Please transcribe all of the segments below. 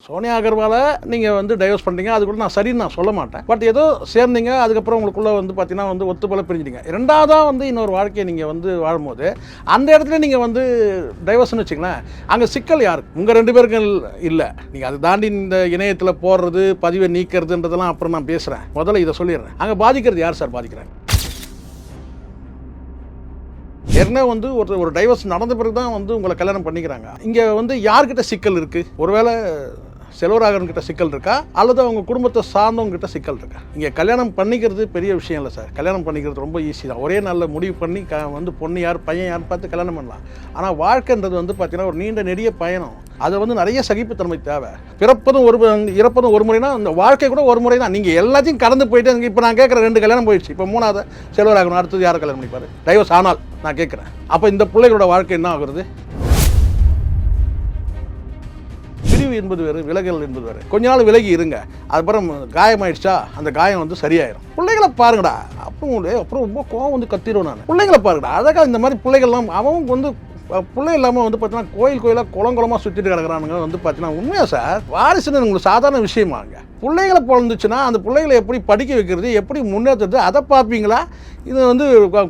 சோனியா அகர்வாலை நீங்கள் வந்து டைவர்ஸ் பண்ணுறீங்க, அது கூட நான் சரின்னு நான் சொல்ல மாட்டேன். பட் ஏதோ சேர்ந்தீங்க, அதுக்கப்புறம் உங்களுக்குள்ளே வந்து பார்த்தீங்கன்னா வந்து ஒத்து போல பிரிஞ்சிட்டீங்க. ரெண்டாவதாக வந்து இன்னொரு வாழ்க்கையை நீங்கள் வந்து வாழும்போது அந்த இடத்துல நீங்கள் வந்து டைவர்ஸ்னு வச்சுங்களேன், அங்கே சிக்கல் யாருக்கு? உங்கள் 2 பேருக்கு இல்லை. நீங்கள் அதை தாண்டி இந்த இணையத்தில் போடுறது, பதிவை நீக்கிறதுன்றதெல்லாம் அப்புறம் நான் பேசுகிறேன். முதல்ல இதை சொல்லிடுறேன். அங்கே பாதிக்கிறது யார் சார் பாதிக்கிறாங்க? ஏற்கனவே வந்து ஒரு டைவர்ஸ் நடந்த பிறகு தான் வந்து உங்களை கல்யாணம் பண்ணிக்கிறாங்க. இங்கே வந்து யார்கிட்ட சிக்கல் இருக்குது? ஒருவேளை செல்வராகவன் கிட்ட சிக்கல் இருக்கா, அல்லது அவங்க குடும்பத்தை சார்ந்தவங்க கிட்ட சிக்கல் இருக்கா? இங்கே கல்யாணம் பண்ணிக்கிறது பெரிய விஷயம் இல்லை சார். கல்யாணம் பண்ணிக்கிறது ரொம்ப ஈஸி தான். ஒரே நல்ல முடிவு பண்ணி வந்து பொண்ணு யார் பையன் யார் பார்த்து கல்யாணம் பண்ணலாம். ஆனால் வாழ்க்கைன்றது வந்து பார்த்தீங்கன்னா ஒரு நீண்ட நெடிய பயணம். அது வந்து நிறைய சகிப்புத்தன்மை தேவை. பிறப்பதும் இறப்பதும் ஒரு முறைனா அந்த வாழ்க்கை கூட ஒரு முறை தான். நீங்கள் எல்லாத்தையும் கடந்து போயிட்டு இப்போ நான் கேட்குற 2 கல்யாணம் போயிடுச்சு. இப்போ 3ஆவது செல்வராகவன், அடுத்தது யாரை கல்யாணம் பண்ணிப்பாரு? டைவர்ஸ் ஆனால் நான் கேட்குறேன், அப்போ இந்த பிள்ளைகளோட வாழ்க்கை என்ன ஆகுறது? பிரிவு என்பது வேறு, விலகல் என்பது வேறு. கொஞ்ச நாள் விலகி இருங்க, அதுக்கப்புறம் காயமாயிடுச்சா அந்த காயம் வந்து சரியாயிடும். பிள்ளைகளை பாருங்கடா. அப்புறம் ரொம்ப கோவம் வந்து கத்திடுவோம் நான். பிள்ளைங்களை பாருங்கடா, அழகாக இந்த மாதிரி பிள்ளைகள்லாம் அவங்க வந்து பிள்ளை இல்லாமல் வந்து பார்த்தீங்கன்னா கோயிலாக குளமாக சுற்றிட்டு கிடக்கிறானுங்க. வந்து பார்த்தீங்கன்னா உண்மையாக சார், வாரிசுன்னு உங்களுக்கு சாதாரண விஷயமாங்க. பிள்ளைகளை பிறந்துச்சுன்னா அந்த பிள்ளைகளை எப்படி படிக்க வைக்கிறது, எப்படி முன்னேற்றுறது, அதை பார்ப்பீங்களா? இது வந்து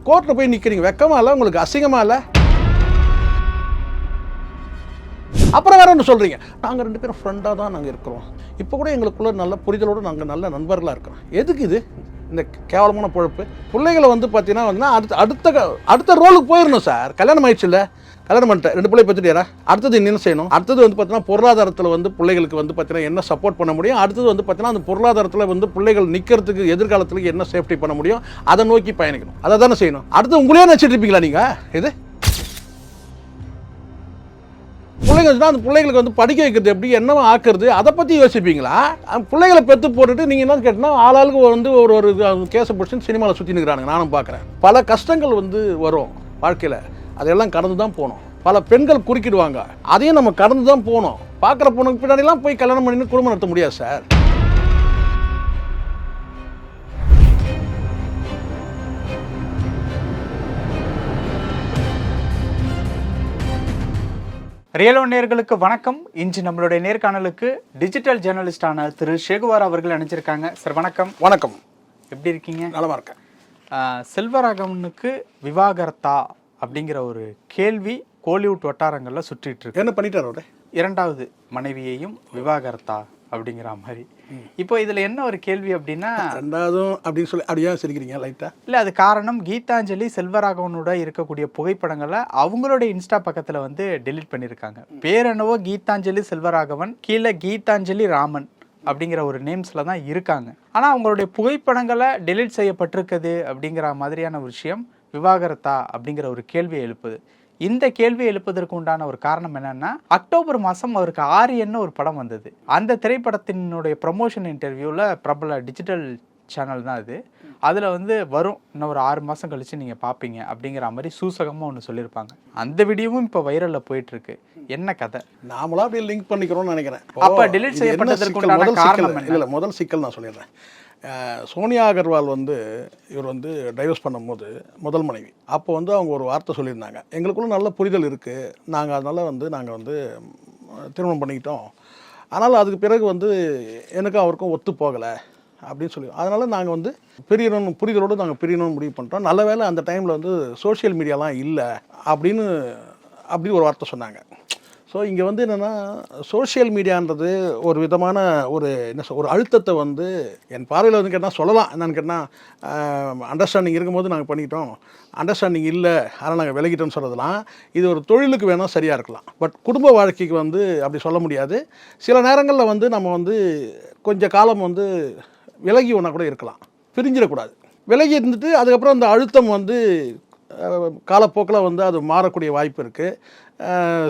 கோர்ட்டில் போய் நிற்கிறீங்க, வெக்கமா இல்லை உங்களுக்கு? அசிங்கமாக இல்லை? அப்புறம் வேற ஒன்று சொல்கிறீங்க, நாங்கள் 2 பேரும் ஃப்ரெண்டாக தான் நாங்கள் இருக்கிறோம், இப்போ கூட எங்களுக்குள்ள நல்ல புரிதலோடு நாங்கள் நல்ல நண்பர்களாக இருக்கிறோம். எதுக்கு இது இந்த கேவலமான பொழப்பு? பிள்ளைகளை வந்து பார்த்தீங்கன்னா வந்து அடுத்த ரோலுக்கு போயிடணும் சார். கல்யாணம் ஆயிடுச்சு இல்லை, கல்யாணம் பண்ணிட்டேன், 2 பிள்ளை பற்றிட்டு அடுத்தது என்ன செய்யணும்? அடுத்தது வந்து பார்த்தீங்கன்னா பொருளாதாரத்தில் வந்து பிள்ளைகளுக்கு வந்து பார்த்தீங்கன்னா என்ன சப்போர்ட் பண்ண முடியும்? அடுத்தது வந்து பார்த்தீங்கன்னா அந்த பொருளாதாரத்தில் வந்து பிள்ளைகள் நிற்கிறதுக்கு எதிர்காலத்தில் என்ன சேஃப்டி பண்ண முடியும்? அதை நோக்கி பயணிக்கணும். அதை தானே செய்யணும். அடுத்து உங்களே நினச்சிட்டு இருப்பீங்களா நீங்கள்? இது பிள்ளைங்க அந்த பிள்ளைகளுக்கு வந்து படிக்க வைக்கிறது எப்படி, என்னவோ ஆக்குறது, அதை பற்றி யோசிப்பீங்களா? பிள்ளைகளை பெற்று போட்டுட்டு நீங்கள் என்ன கேட்டால் ஆளாளுக்கு வந்து ஒரு கேஸை பிடிச்சி சினிமாவில் சுற்றி நிற்கிறானுங்க. நானும் பார்க்குறேன். பல கஷ்டங்கள் வந்து வரும் வாழ்க்கையில், அதையெல்லாம் கடந்து தான் போகணும். பல பெண்கள் குறுக்கிடுவாங்க, அதையும் நம்ம கடந்து தான் போகணும். பார்க்குற பொண்ணுக்கு பின்னாடிலாம் போய் கல்யாணம் பண்ணி குடும்பம் நடத்த முடியாது சார். ரியல் ஒன் நேயர்களுக்கு வணக்கம். இன்று நம்மளுடைய நேர்காணலுக்கு டிஜிட்டல் ஜேர்னலிஸ்டான திரு ஷேகுவார் அவர்கள் நினைச்சிருக்காங்க. சார் வணக்கம். வணக்கம். எப்படி இருக்கீங்க? நலமா இருக்கேன். செல்வராகவனுக்கு விவாகரத்தா அப்படிங்கிற ஒரு கேள்வி கோலிவுட் வட்டாரங்களில் சுற்றிட்டு இருக்கு. என்ன பண்ணிட்டார் அவரு? 2வது மனைவியையும் விவாகரத்தா அப்படிங்கிற மாதிரி. இப்போ இதுல என்ன ஒரு கேள்வி அப்படின்னா, 2வதும் அப்படின்னு சொல்லி அப்படியே சிரிக்கிறீங்க லைட்டா? இல்ல, அது காரணம் கீதாஞ்சலி செல்வராகவனோட இருக்கக்கூடிய புகைப்படங்களை அவங்களோட இன்ஸ்டா பக்கத்துல வந்து டெலீட் பண்ணியிருக்காங்க. பேர் என்னவோ கீதாஞ்சலி செல்வராகவன், கீழே கீதாஞ்சலி ராமன் அப்படிங்கிற ஒரு நேம்ஸ்ல தான் இருக்காங்க. ஆனா அவங்களுடைய புகைப்படங்களை டெலீட் செய்யப்பட்டிருக்குது அப்படிங்கிற மாதிரியான விஷயம் விவாகரத்தா அப்படிங்கிற ஒரு கேள்வியை எழுப்புது. இந்த கேள்வியை எழுப்பதற்கு உண்டான ஒரு காரணம் என்னன்னா, அக்டோபர் மாதம் அவருக்கு ஆரியன்னு ஒரு படம் வந்தது. அந்த திரைப்படத்தினுடைய ப்ரமோஷன் இன்டர்வியூவில் பிரபல டிஜிட்டல் சேனல் தான் அது, அதில் வந்து வரும் இன்னும் ஒரு 6 மாதம் கழிச்சு நீங்கள் பார்ப்பீங்க அப்படிங்கிற மாதிரி சூசகமாக ஒன்று சொல்லியிருப்பாங்க. அந்த வீடியோவும் இப்போ வைரலில் போயிட்டு இருக்கு. என்ன கதை? நாமளா அப்படியே லிங்க் பண்ணிக்கிறோம்னு நினைக்கிறேன். அப்போ டெலீட் செய்யப்பட்டதற்கு உண்டான காரணம் இல்லை, முதல் சிக்கல் நான் சொல்லிடுறேன். சோனியா அகர்வால் வந்து இவர் வந்து டைவர்ஸ் பண்ணும்போது முதல் மனைவி, அப்போ வந்து அவங்க ஒரு வார்த்தை சொல்லியிருந்தாங்க, எங்களுக்குள்ள நல்ல புரிதல் இருக்குது, நாங்கள் அதனால் வந்து நாங்கள் வந்து திருமணம் பண்ணிக்கிட்டோம், ஆனால் அதுக்கு பிறகு வந்து எனக்கும் அவருக்கும் ஒத்து போகலை அப்படின்னு சொல்லி, அதனால் நாங்கள் வந்து பிரியணும், புரிதலோடு நாங்கள் பிரியணும்னு முடிவு பண்ணிட்டோம். நல்ல வேளை அந்த டைமில் வந்து சோஷியல் மீடியாலாம் இல்லை அப்படி ஒரு வார்த்தை சொன்னாங்க. ஸோ இங்கே வந்து என்னென்னா, சோஷியல் மீடியான்றது ஒரு விதமான ஒரு அழுத்தத்தை வந்து என் பார்வையில் வந்து கேட்டால் சொல்லலாம். என்னென்னு கேட்டால், அண்டர்ஸ்டாண்டிங் இருக்கும்போது நாங்கள் பண்ணிக்கிட்டோம், அண்டர்ஸ்டாண்டிங் இல்லை அதனால் நாங்கள் விலகிட்டோம்னு சொல்கிறதுலாம் இது ஒரு தொழிலுக்கு வேணால் சரியாக இருக்கலாம். பட் குடும்ப வாழ்க்கைக்கு வந்து அப்படி சொல்ல முடியாது. சில நேரங்களில் வந்து நம்ம வந்து கொஞ்சம் காலம் வந்து விலகி ஒன்றா கூட இருக்கலாம், பிரிஞ்சிடக்கூடாது. விலகி இருந்துட்டு அதுக்கப்புறம் அந்த அழுத்தம் வந்து காலப்போக்கில் வந்து அது மாறக்கூடிய வாய்ப்பு இருக்குது.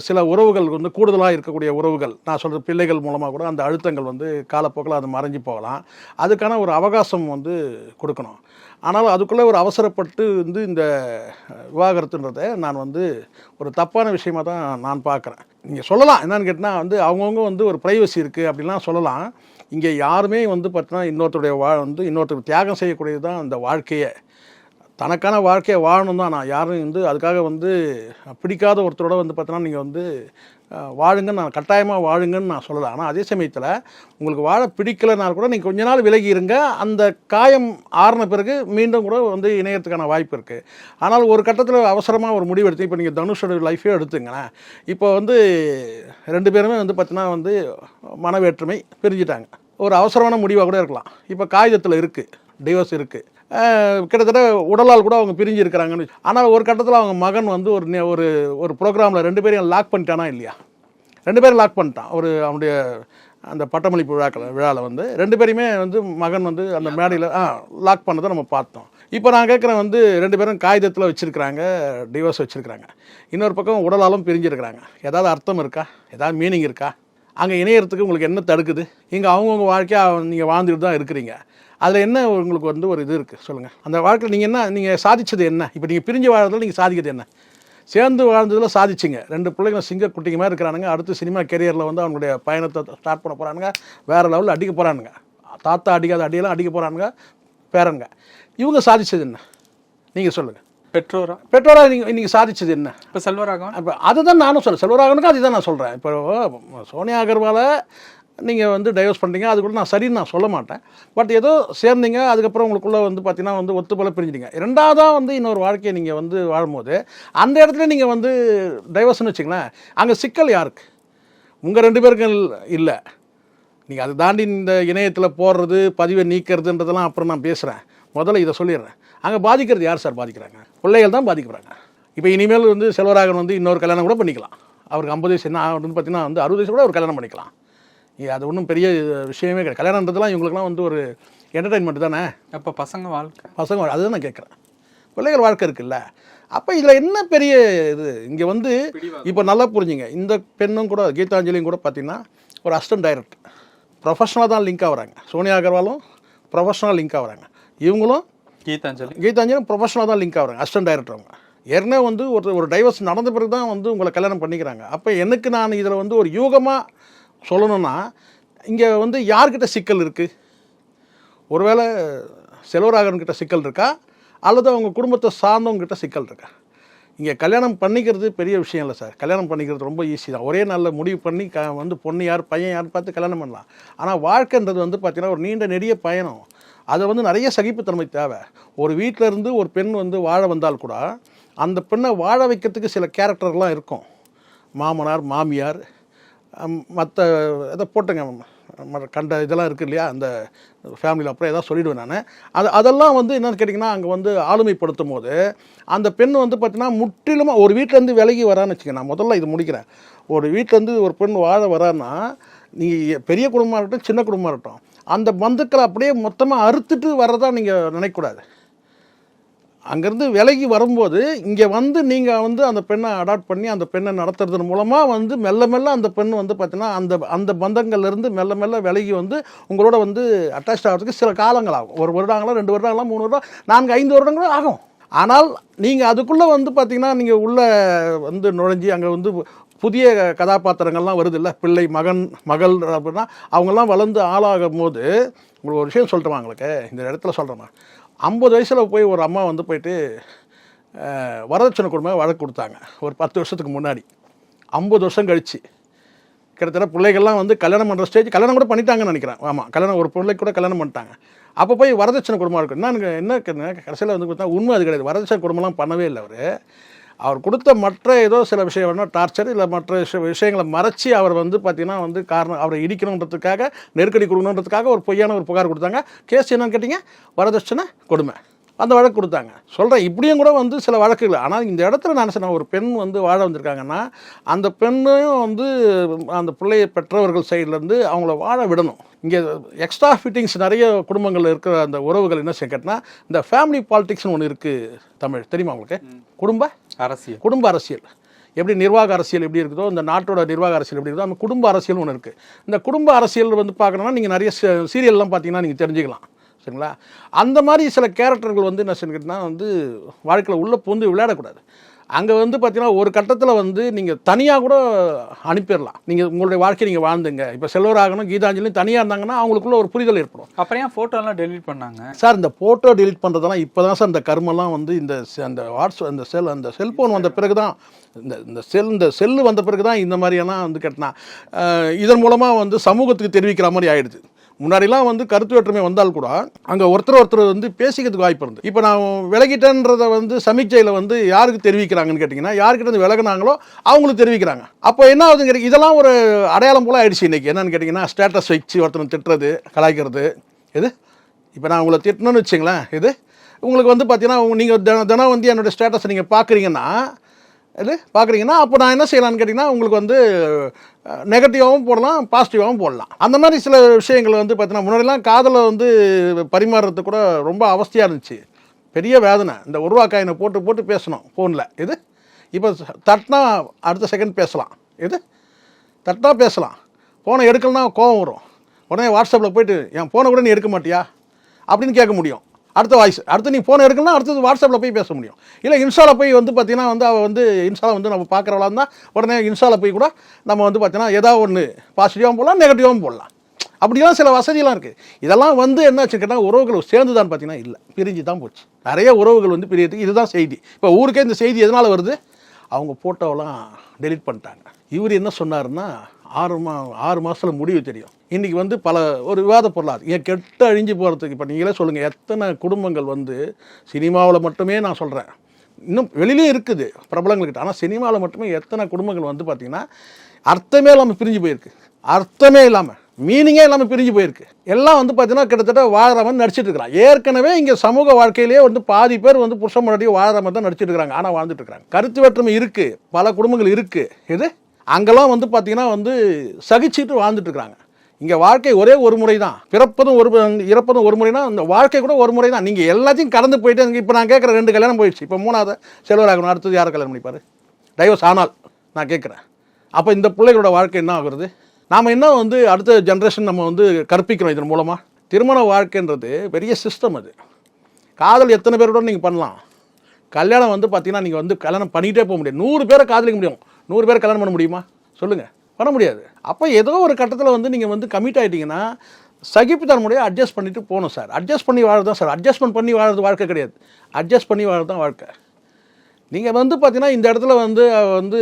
சில உறவுகள் வந்து கூடுதலாக இருக்கக்கூடிய உறவுகள், நான் சொல்கிற பிள்ளைகள் மூலமாக கூட அந்த அழுத்தங்கள் வந்து காலப்போக்கில் அது மறைஞ்சு போகலாம். அதுக்கான ஒரு அவகாசம் வந்து கொடுக்கணும். ஆனால் அதுக்குள்ளே ஒரு அவசரப்பட்டு வந்து இந்த விவாகரத்துன்றதை நான் வந்து ஒரு தப்பான விஷயமாக தான் நான் பார்க்குறேன். நீங்கள் சொல்லலாம், என்னென்னு கேட்டால் வந்து அவங்கவுங்க வந்து ஒரு ப்ரைவசி இருக்குது அப்படிலாம் சொல்லலாம். இங்கே யாருமே வந்து பார்த்தீங்கன்னா இன்னொருத்தருடைய தியாகம் செய்யக்கூடியது தான் அந்த வாழ்க்கையை. தனக்கான வாழ்க்கையை வாழணும் தான். நான் யாரும் வந்து அதுக்காக வந்து பிடிக்காத ஒருத்தரோட வந்து பார்த்தோன்னா நீங்கள் வந்து வாழுங்கன்னு நான் கட்டாயமாக வாழுங்கன்னு நான் சொல்லலை. ஆனால் அதே சமயத்தில் உங்களுக்கு வாழ பிடிக்கலைனாலும் கூட நீங்கள் கொஞ்ச நாள் விலகி இருங்க. அந்த காயம் ஆறின பிறகு மீண்டும் கூட வந்து இணையறதுக்கான வாய்ப்பு இருக்குது. ஆனால் ஒரு கட்டத்தில் அவசரமாக ஒரு முடிவு எடுத்து இப்போ நீங்கள் தனுஷோட லைஃபே எடுத்துங்களேன். இப்போ வந்து 2 பேருமே வந்து பார்த்தீங்கன்னா வந்து மனவேற்றுமை பிரிஞ்சுட்டாங்க. ஒரு அவசரமான முடிவாக கூட இருக்கலாம். இப்போ காகிதத்தில் இருக்குது, டிவோர்ஸ் இருக்குது. கிட்டத்தட்ட உடலால் கூட அவங்க பிரிஞ்சு இருக்கிறாங்கன்னு. ஆனால் ஒரு கட்டத்தில் அவங்க மகன் வந்து ஒரு ஒரு ப்ரோக்ராமில் 2 பேரையும் லாக் பண்ணிட்டானா இல்லையா? 2 பேரும் லாக் பண்ணிட்டான். அவனுடைய அந்த பட்டமளிப்பு விழாவில் வந்து 2 பேரையுமே வந்து மகன் வந்து அந்த மேடையில் லாக் பண்ணதை நம்ம பார்த்தோம். இப்போ நான் கேட்குறேன் வந்து 2 பேரும் காகிதத்தில் வச்சுருக்கிறாங்க, டிவோர்ஸ் வச்சுருக்கிறாங்க. இன்னொரு பக்கம் உடலாலும் பிரிஞ்சிருக்கிறாங்க. ஏதாவது அர்த்தம் இருக்கா? ஏதாவது மீனிங் இருக்கா? அங்கே இணையறதுக்கு உங்களுக்கு என்ன தடுக்குது? இங்கே அவங்கவுங்க வாழ்க்கையாக நீங்கள் வாழ்ந்துட்டு தான் இருக்கிறீங்க. அதில் என்ன உங்களுக்கு வந்து ஒரு இது இருக்குது சொல்லுங்கள். அந்த வாழ்க்கையில் நீங்கள் சாதிச்சது என்ன? இப்போ நீங்கள் பிரிஞ்சு வாழ்றதுல நீங்கள் சாதிக்கிறது என்ன? சேர்ந்து வாழ்ந்ததில் சாதிச்சிங்க. 2 பிள்ளைங்க சிங்க குட்டிங்க மாதிரி இருக்கிறானுங்க. அடுத்து சினிமா கெரியரில் வந்து அவங்களுடைய பயணத்தை ஸ்டார்ட் பண்ண போகிறானுங்க. வேறு லெவலில் அடிக்க போகிறானுங்க. தாத்தா அடிக்காத அடியெல்லாம் அடிக்க போகிறானுங்க பேரனுங்க. இவங்க சாதிச்சது என்ன? நீங்கள் சொல்லுங்கள். பெற்றோராக நீங்கள் சாதிச்சது என்ன? இப்போ செல்வராகவன் இப்போ அதுதான் நானும் சொல்கிறேன். செல்வராகவனுக்கு அதுதான் நான் சொல்கிறேன். இப்போ சோனியா அகர்வாலை நீங்கள் வந்து டைவர்ஸ் பண்ணுறீங்க, அது கூட நான் சரின்னு நான் சொல்ல மாட்டேன். பட் ஏதோ சேர்ந்தீங்க, அதுக்கப்புறம் உங்களுக்குள்ளே வந்து பார்த்தீங்கன்னா வந்து ஒத்துப்போல பிரிஞ்சிட்டீங்க. 2வதாக வந்து இன்னொரு வாழ்க்கையை நீங்கள் வந்து வாழும்போது அந்த இடத்துல நீங்கள் வந்து டைவர்ஸ்னு வச்சிங்களேன், அங்கே சிக்கல் யாருக்கு? உங்கள் 2 பேருக்கு இல்லை. நீங்கள் அதை தாண்டி இந்த இணையத்தில் போடுறது, பதிவை நீக்கிறதுன்றதெல்லாம் அப்புறம் நான் பேசுகிறேன். முதல்ல இதை சொல்லிடுறேன். அங்கே பாதிக்கிறது யார் சார் பாதிக்கிறாங்க? பிள்ளைகள் தான் பாதிக்கிறாங்க. இப்போ இனிமேல் வந்து செல்வராகவன் வந்து இன்னொரு கல்யாணம் கூட பண்ணிக்கலாம். அவருக்கு 50 வயசு என்ன வந்து பார்த்தீங்கன்னா வந்து 60 வயசு கூட அவர் கல்யாணம் பண்ணிக்கலாம். அது ஒன்றும் பெரிய விஷயமே கிடையாது. கல்யாணன்றதுலாம் இவங்களுக்குலாம் வந்து ஒரு என்டர்டைன்மெண்ட் தானே. அப்போ பசங்க அதுதான் நான் கேட்குறேன். பிள்ளைகள் வாழ்க்கை இருக்குல்ல. அப்போ இதில் என்ன பெரிய இது? இங்கே வந்து இப்போ நல்லா புரிஞ்சுங்க. இந்த பெண்ணும் கூட கீதாஞ்சலியும் கூட பார்த்தீங்கன்னா ஒரு அசிஸ்டன்ட் டைரக்டர் ப்ரொஃபஷனலாக தான் லிங்க் ஆகுறாங்க. சோனியா அகர்வாலும் ப்ரொஃபஷனலாக லிங்க் ஆகுறாங்க. இவங்களும் கீதாஞ்சலியும் ப்ரொஃபஷனலாக தான் லிங்க் ஆகுறாங்க. அசிஸ்டன்ட் டைரக்டர் அவங்க ஏற்கனவே வந்து ஒரு டைவர்ஸ் நடந்த பிறகு தான் வந்து உங்களை கல்யாணம் பண்ணிக்கிறாங்க. அப்போ எனக்கு நான் இதில் வந்து ஒரு யூகமாக சொல்லணும்னா இங்கே வந்து யார்கிட்ட சிக்கல் இருக்குது? ஒருவேளை செல்வராகவன்கிட்ட சிக்கல் இருக்கா, அல்லது அவங்க குடும்பத்தை சார்ந்தவங்ககிட்ட சிக்கல் இருக்கா? இங்கே கல்யாணம் பண்ணிக்கிறது பெரிய விஷயம் இல்லை சார். கல்யாணம் பண்ணிக்கிறது ரொம்ப ஈஸி தான். ஒரே நாளில் முடிவு பண்ணி வந்து பொண்ணு யார் பையன் யார் பார்த்து கல்யாணம் பண்ணலாம். ஆனால் வாழ்க்கைன்றது வந்து பார்த்திங்கன்னா ஒரு நீண்ட நெடிய பயணம். அதை வந்து நிறைய சகிப்புத்தன்மை தேவை. ஒரு வீட்டில் இருந்து ஒரு பெண் வந்து வாழ வந்தால் கூட அந்த பெண்ணை வாழ வைக்கிறதுக்கு சில கேரக்டர்லாம் இருக்கும். மாமனார், மாமியார், மற்ற இதை போட்டுங்க கண்ட இதெல்லாம் இருக்குது இல்லையா அந்த ஃபேமிலியில். அப்புறம் எதாவது சொல்லிவிடுவேன் நான். அதெல்லாம் வந்து என்னென்னு கேட்டிங்கன்னா அங்கே வந்து ஆளுமைப்படுத்தும் போது அந்த பெண் வந்து பார்த்திங்கன்னா முற்றிலுமாக ஒரு வீட்டிலேருந்து விலகி வரான்னு வச்சுக்கோங்க. நான் முதல்ல இது முடிக்கிறேன். ஒரு வீட்டிலேருந்து ஒரு பெண் வாழ வரான்னா நீங்கள் பெரிய குடும்பமாக இருக்கட்டும், சின்ன குடும்பமாக இருக்கட்டும், அந்த பந்துக்களை அப்படியே மொத்தமாக அறுத்துட்டு வர்றதா நீங்கள் நினைக்கக்கூடாது. அங்கேருந்து விலகி வரும்போது இங்கே வந்து நீங்கள் வந்து அந்த பெண்ணை அடாப்ட் பண்ணி அந்த பெண்ணை நடத்துறது மூலமாக வந்து மெல்ல மெல்ல அந்த பெண் வந்து பார்த்தீங்கன்னா அந்த பந்தங்கள்லேருந்து மெல்ல மெல்ல விலகி வந்து உங்களோட வந்து அட்டாச் ஆகிறதுக்கு சில காலங்கள் ஆகும். 1 வருடங்களா, 2 வருடங்களா, 3 வருடம், 4, 5 வருடங்களும் ஆகும். ஆனால் நீங்கள் அதுக்குள்ளே வந்து பார்த்திங்கன்னா நீங்கள் உள்ளே வந்து நுழைஞ்சி அங்கே வந்து புதிய கதாபாத்திரங்கள்லாம் வருது இல்லை, பிள்ளை, மகள் அப்படின்னா அவங்கெல்லாம் வளர்ந்து ஆளாகும் போது உங்களுக்கு ஒரு விஷயம் சொல்லிட்டுமா உங்களுக்கு இந்த இடத்துல சொல்கிறேம்மா. 50 வயசில் போய் ஒரு அம்மா வந்து போயிட்டு வரதட்சணை கொடுமை வழக்கு கொடுத்தாங்க ஒரு 10 வருஷத்துக்கு முன்னாடி. 50 வருஷம் கழிச்சு கிட்டத்தட்ட பிள்ளைகள்லாம் வந்து கல்யாணம் பண்ணுற ஸ்டேஜ், கல்யாணம் கூட பண்ணிட்டாங்கன்னு நினைக்கிறேன். ஆமாம், கல்யாணம் ஒரு பிள்ளைக்கு கூட கல்யாணம் பண்ணிட்டாங்க. அப்போ போய் வரதட்சணை குடும்பம் இருக்குது. என்ன கடைசியில் வந்து பார்த்தா உண்மை அது கிடையாது. வரதட்சணை குடும்பம்லாம் பண்ணவே இல்லை. அவர் கொடுத்த மற்ற ஏதோ சில விஷயம் வேணால் டார்ச்சர் இல்லை மற்ற விஷயங்களை மறைச்சி அவர் வந்து பார்த்திங்கன்னா வந்து காரணம் அவரை இடிக்கணுன்றதுக்காக, நெருக்கடி கொடுக்கணுன்றதுக்காக ஒரு பொய்யான ஒரு புகார் கொடுத்தாங்க. கேஸ் என்னன்னு கேட்டிங்க, வரதட்சணை கொடுமை. அந்த வழக்கு கொடுத்தாங்க. சொல்கிறேன், இப்படியும் கூட வந்து சில வழக்குகள். ஆனால் இந்த இடத்துல நான் சொன்னேன், ஒரு பெண் வந்து வாழ வந்திருக்காங்கன்னா அந்த பெண்ணையும் வந்து அந்த பிள்ளையை பெற்றவர்கள் சைட்லேருந்து அவங்கள வாழ விடணும். இங்கே எக்ஸ்ட்ரா ஃபிட்டிங்ஸ் நிறைய குடும்பங்களில் இருக்கிற அந்த உறவுகள் என்ன செய்ய கேட்டால் இந்த ஃபேமிலி பாலிடிக்ஸ்னு ஒன்று இருக்குது தமிழ், தெரியுமா உங்களுக்கு? குடும்ப அரசியல் எப்படி நிர்வாக அரசியல் எப்படி இருக்குதோ, இந்த நாட்டோட நிர்வாக அரசியல் எப்படி இருக்குதோ, அந்த குடும்ப அரசியல் ஒன்று இருக்குது. இந்த குடும்ப அரசியல் வந்து பார்க்கணுன்னா நீங்கள் நிறைய சீரியல்லாம் பார்த்தீங்கன்னா நீங்கள் தெரிஞ்சுக்கலாம். சரிங்களா? அந்த மாதிரி சில கேரக்டர்கள் வந்து என்ன செய்யணுன்னா வந்து வாழ்க்கையில் உள்ளே பூந்து விளையாடக்கூடாது. அங்கே வந்து பார்த்தீங்கன்னா ஒரு கட்டத்தில் வந்து நீங்கள் தனியாக கூட அனுப்பிடலாம். நீங்கள் உங்களுடைய வாழ்க்கையை நீங்கள் வாழ்ந்துங்க. இப்போ செல்வராகவனும் கீதாஞ்சலியும் தனியாக இருந்தாங்கன்னா அவங்களுக்குள்ள ஒரு புரிதல் ஏற்படும். அப்புறம் ஏன் ஃபோட்டோலாம் டெலீட் பண்ணாங்க சார்? இந்த ஃபோட்டோ டெலிட் பண்ணுறதெல்லாம் இப்போ தான் சார் இந்த கர்மெல்லாம் வந்து அந்த வாட்ஸ்அப் அந்த செல்ஃபோன் வந்த பிறகு தான் இந்த செல்லு வந்த பிறகு தான் இந்த மாதிரியெல்லாம் வந்து கேட்டினா இதன் மூலமாக வந்து சமூகத்துக்கு தெரிவிக்கிற மாதிரி ஆயிடுது. முன்னாடிலாம் வந்து கருத்து வேற்றுமை வந்தால் கூட அங்கே ஒருத்தர் வந்து பேசிக்கிறதுக்கு வாய்ப்பு இருந்து. இப்போ நான் விலகிட்டேன்றதை வந்து சமீட்சையில் வந்து யாருக்கு தெரிவிக்கிறாங்கன்னு கேட்டிங்கன்னா, யார்கிட்ட இருந்து விலகினாங்களோ அவங்களுக்கு தெரிவிக்கிறாங்க. அப்போ என்ன ஆகுதுங்க, இதெல்லாம் ஒரு அடையாளம் போல ஆயிடுச்சு இன்றைக்கி. என்னன்னு கேட்டிங்கன்னா, ஸ்டேட்டஸ் வச்சு ஒருத்தனை திட்டுறது, கலாய்க்கிறது. இது இப்போ நான் உங்களை திட்டணும்னு வச்சுங்களேன், இது உங்களுக்கு வந்து பார்த்தீங்கன்னா நீங்கள் தினம் வந்து என்னோடய ஸ்டேட்டஸை நீங்கள் பார்க்குறீங்கன்னா அப்போ நான் என்ன செய்யலான்னு கேட்டிங்கன்னா, உங்களுக்கு வந்து நெகட்டிவாகவும் போடலாம், பாசிட்டிவாகவும் போடலாம். அந்த மாதிரி சில விஷயங்கள் வந்து பார்த்தீங்கன்னா, முன்னாடிலாம் காதலை வந்து பரிமாறுறது கூட ரொம்ப அவஸ்தையாக இருந்துச்சு. பெரிய வேதனை. இந்த உருவாக்காயினை போட்டு பேசணும் ஃபோனில். இது இப்போ தட்டினா அடுத்த செகண்ட் பேசலாம். இது தட்டினா பேசலாம். ஃபோனை எடுக்கலன்னா கோவம் வரும். உடனே வாட்ஸ்அப்பில் போய்ட்டு என் ஃபோனை கூட நீ எடுக்க மாட்டியா அப்படின்னு கேட்க முடியும். அடுத்த வாய்ஸ். அடுத்து நீ ஃபோன் எடுக்கலாம், அடுத்தது வாட்ஸ்அப்பில் போய் பேச முடியும். இல்லை இன்ஸ்டாவில் போய் வந்து பார்த்தீங்கன்னா வந்து அவள் வந்து இன்ஸ்டாவில் வந்து நம்ம பார்க்குறவளா இருந்தால் உடனே இன்ஸ்டாவில் போய் கூட நம்ம வந்து பார்த்தீங்கன்னா ஏதாவது ஒன்று பாசிட்டிவாகவும் போடலாம், நெகட்டிவாகவும் போடலாம். அப்படிலாம் சில வசதியெல்லாம் இருக்குது. இதெல்லாம் வந்து என்ன வச்சு கேட்டால் உறவுகள் சேர்ந்து தான் பார்த்தீங்கன்னா இல்லை, பிரிஞ்சு தான் போச்சு. நிறைய உறவுகள் வந்து பிரியறதுக்கு இதுதான் செய்தி. இப்போ ஊருக்கே இந்த செய்தி எதனால் வருது? அவங்க ஃபோட்டோவெல்லாம் டெலிட் பண்ணிட்டாங்க. இவர் என்ன சொன்னார்னா 6 மாதத்தில் முடிவு தெரியும். இன்றைக்கி வந்து ஒரு விவாத பொருளாது ஏன் கெட்டு அழிஞ்சு போகிறதுக்கு. இப்போ நீங்களே சொல்லுங்கள், எத்தனை குடும்பங்கள் வந்து சினிமாவில் மட்டுமே நான் சொல்கிறேன், இன்னும் வெளியிலையும் இருக்குது பிரபலங்கள்கிட்ட, ஆனால் சினிமாவில் மட்டுமே எத்தனை குடும்பங்கள் வந்து பார்த்திங்கன்னா அர்த்தமே இல்லாமல் பிரிஞ்சு போயிருக்கு. அர்த்தமே இல்லாமல், மீனிங்கே இல்லாமல் பிரிஞ்சு போயிருக்கு. எல்லாம் வந்து பார்த்தீங்கன்னா கிட்டத்தட்ட வாழ்கிற மாதிரி நடிச்சிட்டு இருக்கிறான். ஏற்கனவே இங்கே சமூக வாழ்க்கையிலேயே வந்து பாதி பேர் வந்து புருஷன் முன்னாடி வாழ்கிற மாதிரி தான் நடிச்சிட்டு இருக்கிறாங்க. ஆனால் வாழ்ந்துட்டு இருக்கிறாங்க. கருத்து வேற்றுமை இருக்குது, பல குடும்பங்கள் இருக்குது. இது அங்கெல்லாம் வந்து பார்த்தீங்கன்னா வந்து சகிச்சுட்டு வாழ்ந்துட்டு இருக்கிறாங்க. இங்கே வாழ்க்கை ஒரே ஒரு முறை தான். இறப்பதும் ஒரு முறைனா அந்த வாழ்க்கை கூட ஒரு முறை தான். நீங்கள் எல்லாத்தையும் கடந்து போயிட்டு இப்போ நான் கேட்குற 2 கல்யாணம் போயிடுச்சு. இப்போ 3வது செல்வராகவன், அடுத்தது யாரை கல்யாணம் பண்ணிப்பார்? டைவர்ஸ் ஆனால் நான் கேட்குறேன். அப்போ இந்த பிள்ளைகளோட வாழ்க்கை என்ன ஆகுறது? நாம் என்ன வந்து அடுத்த ஜென்ரேஷன் நம்ம வந்து கற்பிக்கிறோம் இதன் மூலமாக? திருமண வாழ்க்கைன்றது பெரிய சிஸ்டம். அது காதல் எத்தனை பேரோட நீங்கள் பண்ணலாம். கல்யாணம் வந்து பார்த்தீங்கன்னா நீங்கள் வந்து கல்யாணம் பண்ணிகிட்டே போக முடியும். 100 பேரை காதலிக்க முடியும், 100 பேரை கல்யாணம் பண்ண முடியுமா சொல்லுங்கள்? பண்ண முடியாது. அப்போ ஏதோ ஒரு கட்டத்தில் வந்து நீங்கள் வந்து கமிட் ஆகிட்டிங்கன்னா சகிப்புத்தன்மையோட அட்ஜஸ்ட் பண்ணிட்டு போகணும் சார். அட்ஜஸ்ட் பண்ணி வாழறது தான் சார். அட்ஜஸ்ட்மெண்ட் பண்ணி வாழறது வாழ்க்கை கிடையாது. அட்ஜஸ்ட் பண்ணி வாழறது தான் வாழ்க்கை. நீங்கள் வந்து பார்த்தீங்கன்னா இந்த இடத்துல வந்து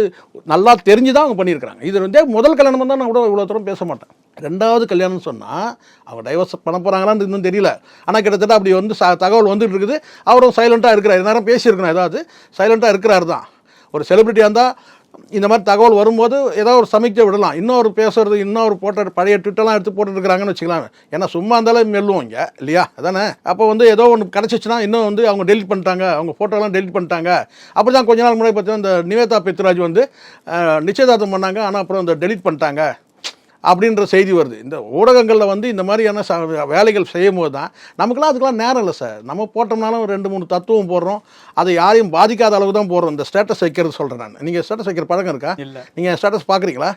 நல்லா தெரிஞ்சு தான் அவங்க பண்ணியிருக்கிறாங்க. இது வந்து முதல் கல்யாணம் தான் நான் கூட இவ்வளோ தூரம் பேச மாட்டேன். 2வது கல்யாணம்னு சொன்னால் அவங்க டைவர்ஸ் பண்ண போகிறாங்களான்னு இன்னும் தெரியல. ஆனால் கிட்டத்தட்ட அப்படி வந்து தகவல் வந்துட்டு இருக்குது. அவரும் சைலண்ட்டாக இருக்கிறார். நேரம் பேசியிருக்கணும், ஏதாவது சைலண்ட்டாக இருக்கிறாரு தான். ஒரு செலிபிரிட்டியாக இருந்தால் இந்த மாதிரி தகவல் வரும்போது ஏதோ ஒரு சமைக்க விடலாம். இன்னொரு பேசுறது, இன்னொரு போட்ட பழைய ட்விட்டெல்லாம் எடுத்து போட்டுருக்காங்கன்னு வச்சுக்கலாம். ஏன்னா சும்மா இருந்தாலும் மெல்லுவோம் இங்கே இல்லையா? அதானே? அப்போ வந்து ஏதோ ஒன்று கிடச்சிச்சுன்னா இன்னும் வந்து அவங்க டெலிட் பண்ணிட்டாங்க, அவங்க ஃபோட்டோலாம் டெலிட் பண்ணிட்டாங்க. அப்படி தான் கொஞ்ச நாள் முன்னாடி பார்த்தீங்கன்னா இந்த நிவேதா பெத்ராஜ் வந்து நிச்சயதார்த்தம் பண்ணாங்க, ஆனால் அப்புறம் இந்த டெலிட் பண்ணிட்டாங்க அப்படின்ற செய்தி வருது. இந்த ஊடகங்களில் வந்து இந்த மாதிரியான வேலைகள் செய்யும் போது தான் நமக்குலாம் அதுக்கெலாம் நேரம் இல்லை சார். நம்ம போட்டோம்னாலும் 2-3 தத்துவம் போடுறோம், அதை யாரையும் பாதிக்காத அளவு தான் போடுறோம். இந்த ஸ்டேட்டஸ் வைக்கிறது சொல்கிறேன் நான். நீங்கள் ஸ்டேட்டஸ் வைக்கிற பழக்கம் இருக்கா? இல்லை. நீங்கள் ஸ்டேட்டஸ் பார்க்குறீங்களா?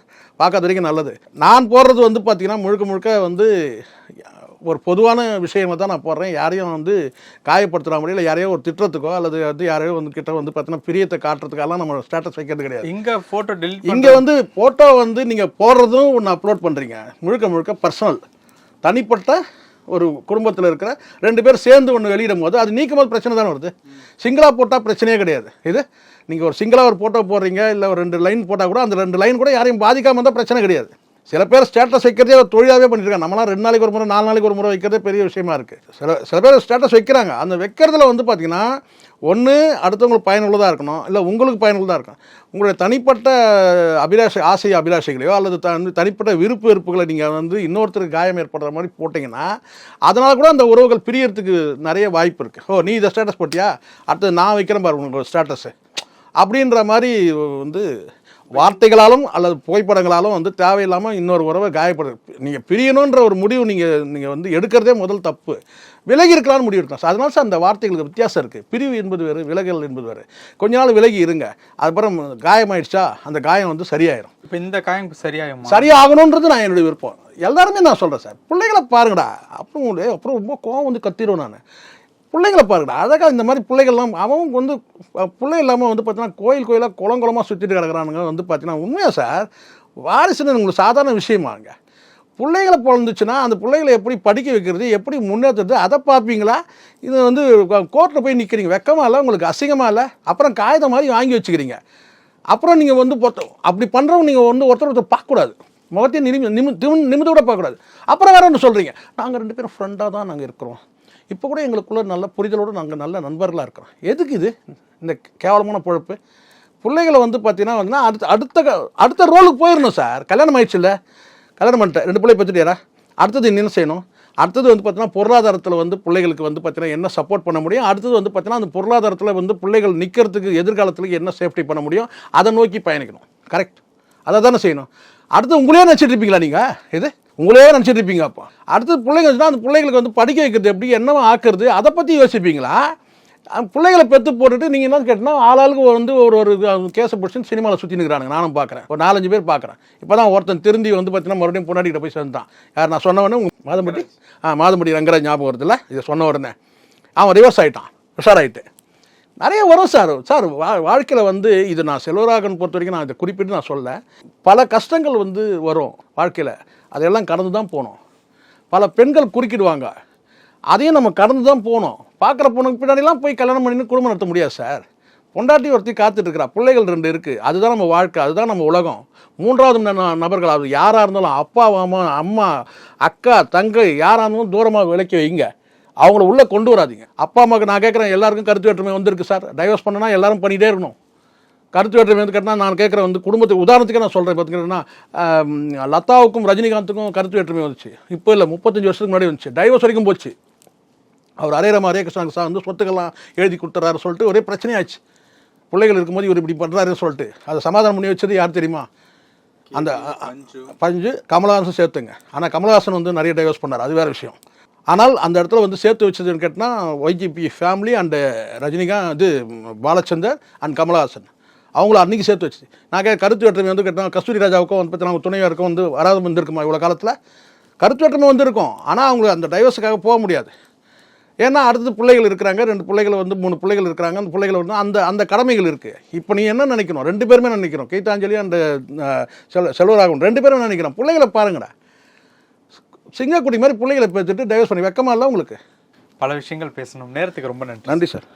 பார்க்காத வரைக்கும் நல்லது. நான் போடுறது வந்து பார்த்திங்கன்னா முழுக்க வந்து ஒரு பொதுவான விஷயமாக தான் நான் போடுறேன். யாரையும் வந்து காயப்படுத்துகிற முறையில் யாரையோ ஒரு திட்டத்துக்கோ அல்லது வந்து யாரையோ வந்து கிட்ட வந்து பார்த்தீங்கன்னா பிரியத்தை காட்டுறதுக்கெல்லாம் நம்ம ஸ்டேட்டஸ் வைக்கிறது கிடையாது. இங்கே ஃபோட்டோ டெலிட் இங்கே வந்து ஃபோட்டோ வந்து நீங்கள் போடுறதும் ஒன்று அப்லோட் பண்ணுறீங்க. முழுக்க பர்சனல், தனிப்பட்ட ஒரு குடும்பத்தில் இருக்கிற 2 பேர் சேர்ந்து ஒன்று வெளியிடும் போது அது நீக்கும் போது பிரச்சனை தானே வருது. சிங்கிளாக போட்டால் பிரச்சனையே கிடையாது. இது நீங்கள் ஒரு சிங்கிளாக ஒரு ஃபோட்டோ போடுறீங்க, இல்லை ஒரு 2 லைன் போட்டால் கூட அந்த 2 லைன் கூட யாரையும் பாதிக்காமல் இருந்தால் பிரச்சனை கிடையாது. சில பேர் ஸ்டேட்டஸ் வைக்கிறதே ஒரு தொழிலாகவே பண்ணியிருக்காங்க. நம்மளாம் 2 நாளைக்கு ஒரு முறை 4 நாளைக்கு ஒரு முறை வைக்கிறதே பெரிய விஷயமா இருக்குது. சில பேர் ஸ்டேட்டஸ் வைக்கிறாங்க. அந்த வைக்கிறதுல வந்து பார்த்திங்கன்னா ஒன்று அடுத்தவங்களுக்கு பயனுள்ளதாக இருக்கணும், இல்லை உங்களுக்கு பயனுள்ளதாக இருக்கணும். உங்களுடைய தனிப்பட்ட ஆசை அபிலாஷைகளையோ அல்லது தனிப்பட்ட விருப்பு வெறுப்புகளை நீங்கள் வந்து இன்னொருத்தருக்கு காயம் ஏற்படுற மாதிரி போட்டிங்கன்னா அதனால் கூட அந்த உறவுகள் பிரியறதுக்கு நிறைய வாய்ப்பு இருக்குது. ஓ, நீ இதை ஸ்டேட்டஸ் போட்டியா, அடுத்தது நான் வைக்கிறேன் பாரு உங்களோட ஸ்டேட்டஸு அப்படின்ற மாதிரி வந்து வார்த்தைகளாலும் அல்லது புகைப்படங்களாலும் வந்து தேவையில்லாமல் இன்னொரு உறவை காயப்படுது. நீங்கள் பிரியணுன்ற ஒரு முடிவு நீங்கள் வந்து எடுக்கிறதே முதல் தப்பு. விலகி இருக்கலாம்னு முடிவு எடுக்கலாம். அதனால சார் அந்த வார்த்தைகளுக்கு வித்தியாசம் இருக்குது. பிரிவு என்பது வேறு, விலகல் என்பது வேறு. கொஞ்ச நாள் விலகி இருங்க, அதுக்கப்புறம் காயமாயிடுச்சா அந்த காயம் வந்து சரியாயிடும். இப்போ இந்த காயம் சரியாகணுன்றது நான் என்னுடைய விருப்பம். எல்லாருமே நான் சொல்கிறேன் சார், பிள்ளைகளை பாருங்கடா. அப்புறம் ரொம்ப கோவம் வந்து கத்திடுவேன் நான். பிள்ளைங்களை பாருங்கடா, அழகாக இந்த மாதிரி பிள்ளைகள்லாம் அவங்க வந்து பிள்ளை இல்லாமல் வந்து பார்த்தீங்கன்னா கோயிலாக குளங்குளமாக சுற்றிட்டு கிடக்குறானுங்க வந்து பார்த்தீங்கன்னா உண்மையாக சார் வாரிசுன்னு உங்களுக்கு சாதாரண விஷயமாங்க. பிள்ளைகளை பிறந்துச்சுன்னா அந்த பிள்ளைகளை எப்படி படிக்க வைக்கிறது, எப்படி முன்னேற்றுறது, அதை பார்ப்பீங்களா? இது வந்து கோர்ட்டில் போய் நிற்கிறீங்க, வெக்கமாக இல்லை உங்களுக்கு, அசிங்கமாக இல்லை? அப்புறம் காகிதம் மாதிரி வாங்கி வச்சுக்கிறீங்க. அப்புறம் நீங்கள் வந்து அப்படி பண்ணுறவங்க நீங்கள் வந்து ஒருத்தர் பார்க்கக்கூடாது, முகத்தையும் நிமிந்து கூட பார்க்கக்கூடாது. அப்புறம் வேற ஒன்று சொல்கிறீங்க, நாங்கள் 2 பேரும் ஃப்ரெண்டாக தான் நாங்கள் இருக்கிறோம், இப்போ கூட எங்களுக்குள்ள நல்ல புரிதலோடு நாங்கள் நல்ல நண்பர்களாக இருக்கிறோம். எதுக்கு இது இந்த கேவலமான பொழப்பு? பிள்ளைகளை வந்து பார்த்தீங்கன்னா வந்து அடுத்த ரோலுக்கு போயிடணும் சார். கல்யாணம் ஆயிடுச்சு இல்லை, கல்யாணம் பண்ணிட்டேன், 2 பிள்ளை பெற்றுட்டியாரா, அடுத்தது என்ன செய்யணும்? அடுத்தது வந்து பார்த்தீங்கன்னா பொருளாதாரத்தில் வந்து பிள்ளைகளுக்கு வந்து பார்த்தீங்கன்னா என்ன சப்போர்ட் பண்ண முடியும், அடுத்தது வந்து பார்த்தீங்கன்னா அந்த பொருளாதாரத்தில் வந்து பிள்ளைகள் நிற்கிறதுக்கு எதிர்காலத்துக்கு என்ன சேஃப்டி பண்ண முடியும், அதை நோக்கி பயணிக்கணும். கரெக்ட், அதை தானே செய்யணும். அடுத்து உங்களே நினச்சிட்டு இருப்பீங்களா நீங்கள்? இது உங்களே நினச்சிட்டு இருப்பீங்க. அப்போ அடுத்தது பிள்ளைங்க வச்சுன்னா அந்த பிள்ளைகளுக்கு வந்து படிக்க வைக்கிறது எப்படி, என்னவோ ஆக்குறது, அதை பற்றி யோசிப்பீங்களா? பிள்ளைகளை பெற்று போட்டுட்டு நீங்கள் என்ன கேட்டால் ஆளாளுக்கு வந்து ஒரு கேஸை பிடிச்சின்னு சினிமாவில் சுற்றி நிற்கிறானுங்க. நானும் பார்க்குறேன், ஒரு 4-5 பேர் பார்க்குறேன். இப்போ தான் ஒருத்தன் திருந்தி வந்து பார்த்தீங்கன்னா மறுபடியும் பொண்டாட்டிகிட்ட போய் சேர்ந்தான். யார் நான் சொன்னவொடனே மாதம்பட்டி ரங்கராஜ் ஞாபகம் வருதுல்ல, இதை சொன்ன உடனே அவன் ரிவர்ஸ் ஆகிட்டான், உஷாராயிட்டு. நிறைய வரும் சார். வாழ்க்கையில் வந்து இது நான் செல்வராகவன் பொறுத்த வரைக்கும் நான் இதை குறிப்பிட்டு நான் சொல்ல, பல கஷ்டங்கள் வந்து வரும் வாழ்க்கையில், அதையெல்லாம் கடந்து தான் போகணும். பல பெண்கள் குறுக்கிடுவாங்க, அதையும் நம்ம கடந்து தான் போகணும். பார்க்குற பொண்ணுக்கு பின்னாடிலாம் போய் கல்யாணம் பண்ணி குடும்பம் நடத்த முடியாது சார். பொண்டாட்டி ஒருத்தி காத்துட்டு இருக்கிறா, பிள்ளைகள் 2 இருக்குது, அதுதான் நம்ம வாழ்க்கை, அதுதான் நம்ம உலகம். 3வது நபர்கள், அது யாராக இருந்தாலும் அப்பா அம்மா அக்கா தங்கை யாராக இருந்தாலும் தூரமாக விலக்கி வைங்க, அவங்கள உள்ளே கொண்டு வராதிங்க. அப்பா அம்மாவுக்கு நான் கேட்குறேன், எல்லாருக்கும் கருத்து வேற்றுமை வந்திருக்கு சார். டைவர்ஸ் பண்ணனா எல்லாரும் பண்ணிகிட்டே இருக்கணும். கருத்து வேற்றுமை வந்து கேட்டால் நான் கேட்குறேன் வந்து குடும்பத்துக்கு உதாரணத்துக்கு நான் சொல்கிறேன். பார்த்துக்கிட்டேன்னா லதாவுக்கும் ரஜினிகாந்துக்கும் கருத்து வேற்றுமை வந்துச்சு, இப்போ இல்லை 35 வருஷத்துக்கு முன்னாடி வந்துச்சு, டைவர்ஸ் வரைக்கும் போச்சு. அவர் அரே கிருஷ்ணாங்க சார் வந்து சொத்துக்கெல்லாம் எழுதி கொடுத்துறாரு சொல்லிட்டு ஒரே பிரச்சனையாச்சு. பிள்ளைகள் இருக்கும்போது இவர் இப்படி பண்ணுறாருன்னு சொல்லிட்டு அதை சமாதானம் பண்ணி வச்சது யார் தெரியுமா? அந்த பஞ்சு கமலஹாசன் சேர்த்துங்க. ஆனால் கமலஹாசன் வந்து நிறைய டைவர்ஸ் பண்ணார், அது வேறு விஷயம். ஆனால் அந்த இடத்துல வந்து சேர்த்து வச்சதுன்னு கேட்டால் ஒய்ஜிபி ஃபேமிலி அண்டு ரஜினிகாந்த், இது பாலச்சந்தர் அண்ட் கமலஹாசன், அவங்கள அன்றைக்கி சேர்த்து வச்சு. நான் கருத்து வேற்றுமை வந்து கேட்டால் கஸ்தூரி ராஜாவுக்கும் வந்து பார்த்தீங்கன்னா துணையாருக்கும் வந்து வராது வந்திருக்குமா? இவ்வளோ காலத்தில் கருத்து வேற்றுமை வந்திருக்கும், ஆனால் அவங்க அந்த டைவர்ஸுக்காக போக முடியாது. ஏன்னா அடுத்தது பிள்ளைகள் இருக்கிறாங்க, 2 பிள்ளைகள் வந்து 3 பிள்ளைகள் இருக்கிறாங்க, அந்த பிள்ளைகள் வந்து அந்த கடமைகள் இருக்குது. இப்போ நீ என்ன நினைக்கணும்? 2 பேருமே நினைக்கிறோம், கீதாஞ்சலி அண்ட் செல்வராகவன் 2 பேரும் நினைக்கிறோம். பிள்ளைகளை பாருங்கடா, சிங்கக்குட்டி மாதிரி பிள்ளைகளை பேசிட்டு டைவர்ஸ் பண்ணி வெக்கமா இல்லை உங்களுக்கு? பல விஷயங்கள் பேசணும். நேரத்துக்கு ரொம்ப நன்றி. நன்றி சார்.